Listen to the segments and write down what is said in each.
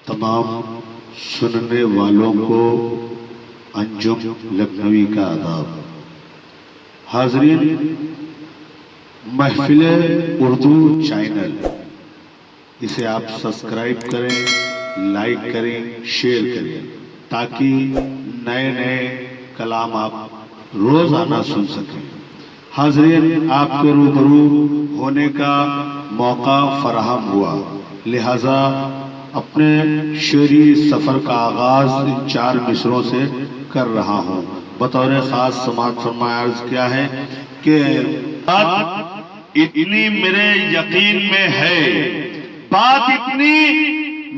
तमाम सुनने वालों को अंजुम लखनवी का आदाब। हाज़रीन, महफिल उर्दू चैनल, इसे आप सब्सक्राइब करें, लाइक करें, शेयर करें, ताकि नए नए कलाम आप रोज़ाना सुन सकें। हाज़रीन, आपके रूबरू होने का मौका फराहम हुआ, लिहाजा अपने शेरी सफ़र का आगाज़ इन 4 मिसरों से कर रहा हूँ। बतौर ख़ास समाअत फरमाया अर्ज़ किया है कि बात इतनी मेरे यकीन में है, बात इतनी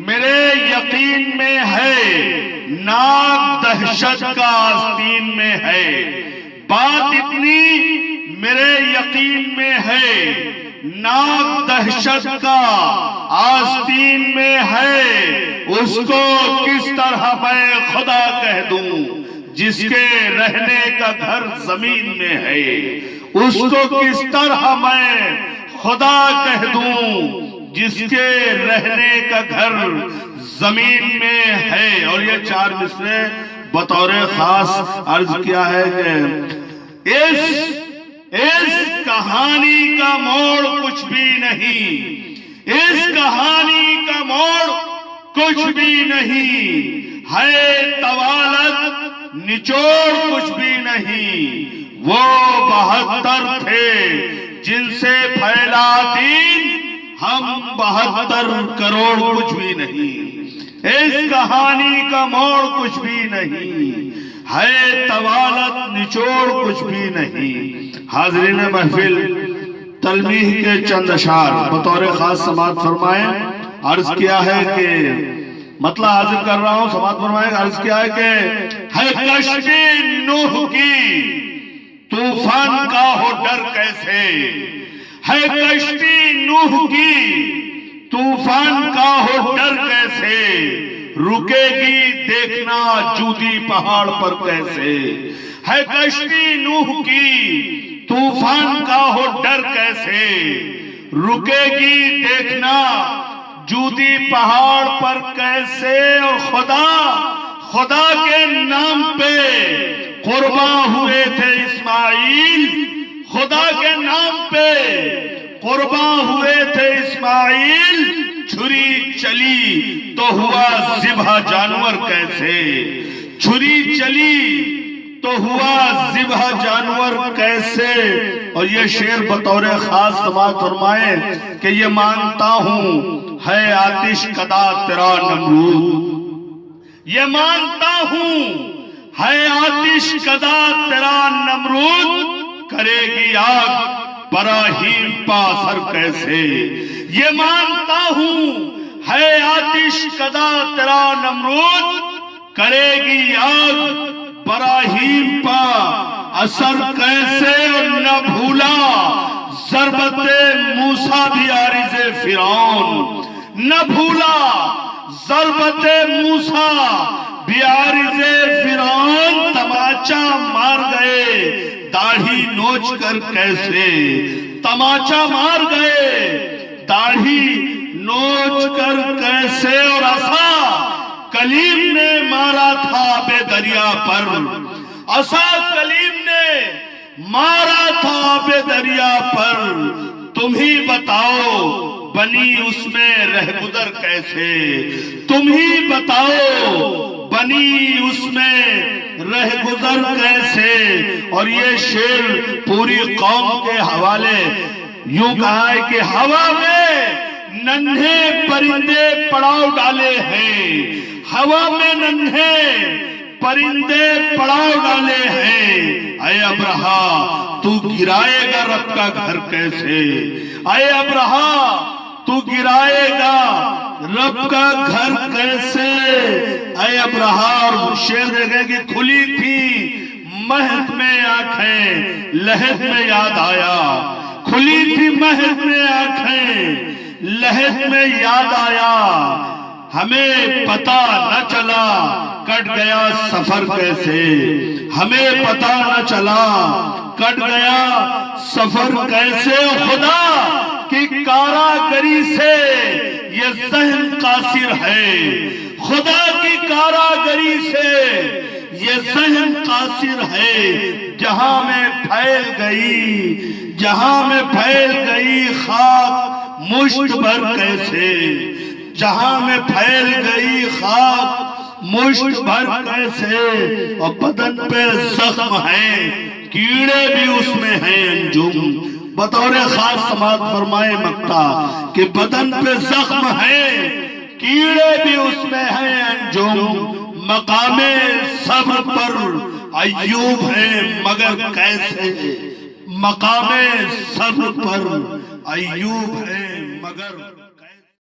मेरे यकीन में है, नाक दहशत का आस्तीन में है। बात इतनी मेरे यकीन में है, नाक दहशत का आस्तीन में है। उसको किस तरह मैं खुदा कह दूं जिसके रहने का घर जमीन में है। उसको किस तरह मैं खुदा कह दूं जिसके रहने का घर जमीन में है। और ये 4 मिसरे बतौर खास अर्ज किया है कि इस कहानी का मोड़ कुछ भी नहीं, इस कहानी का मोड़ कुछ भी नहीं है, तवालत निचोड़ कुछ भी नहीं। वो 72 थे जिनसे फैला दीन, हम 72 करोड़ कुछ भी नहीं। इस कहानी का मोड़ कुछ भी नहीं है, तवालत निचोड़ कुछ भी नहीं। हाज़रीन महफिल, तलमीह के चंद अशार बतौर खास समाअत फरमाए। अर्ज किया है कि मतलब हाजिर कर रहा हूं, समाअत फरमाए। अर्ज किया है कि कश्ती नूह की तूफान का हो डर कैसे, है कश्ती नूह की तूफान का हो डर कैसे, रुकेगी देखना जूदी पहाड़ पर कैसे। है कश्ती नूह की तूफान का हो डर कैसे, रुकेगी देखना जूदी पहाड़ पर कैसे। और खुदा के नाम पे कुर्बा हुए थे इस्माइल, खुदा के नाम पे कुर्बा हुए थे इस्माइल। छुरी चली तो हुआ ज़िबह जानवर कैसे, छुरी चली तो हुआ ज़िबह जानवर कैसे। और ये शेर बतौर खास समाअत फरमाए कि ये मानता हूं है आतिश कदा तेरा नमरूद, ये मानता हूं है आतिश कदा तेरा नमरूद, करेगी आग बराहीम पासर कैसे। ये मानता हूं है आतिश कदा तेरा नमरूद, करेगी आग बराहीम पा असर कैसे। और न भूला ज़रबते मूसा भी आरिज़े फिरौन, न भूला ज़रबते मूसा भी आरिज़े फिरौन। तमाचा मार गए दाढ़ी नोच कर कैसे, तमाचा मार गए दाढ़ी नोच कर कैसे। और असा कलीम ने मारा था बेदरिया पर, असा कलीम ने मारा था बेदरिया पर। तुम ही बताओ बनी उसमें रहगुजर कैसे, तुम ही बताओ बनी उसमें रहगुजर कैसे। और ये शेर पूरी कौम के हवाले यूं कहा है कि हवा में नन्हे परिंदे पड़ाव डाले हैं, हवा में नन्हे परिंदे पड़ाव डाले हैं। अय अब्रहा तू गिराएगा रब का घर कैसे, अय अब्रहा तू गिराएगा रब का घर कैसे। अय अब्रहा। और शेर देखे कि खुली थी महक में आंखें, लहद में याद आया, खुली थी महक में आंखें, लहद में याद आया। हमें पता न चला कट गया सफर कैसे, हमें पता न चला कट गया सफर कैसे। खुदा की कारागरी से ये ज़हन कासिर है, खुदा की कारागरी से ये ज़हन कासिर है। जहां में फैल गई खाक मुश्त भर कैसे, जहां में फैल गई खाक मुश्त भर कैसे। और बदन पे जख्म है, कीड़े भी उसमें हैं अंजुम। बतौर खास समात फरमाए मक्ता कि बदन पे जख्म है, कीड़े भी उसमें हैं अंजुम। मकामे सब्र पर अय्यूब है मगर कैसे, मकामे सब्र पर अय्यूब है मगर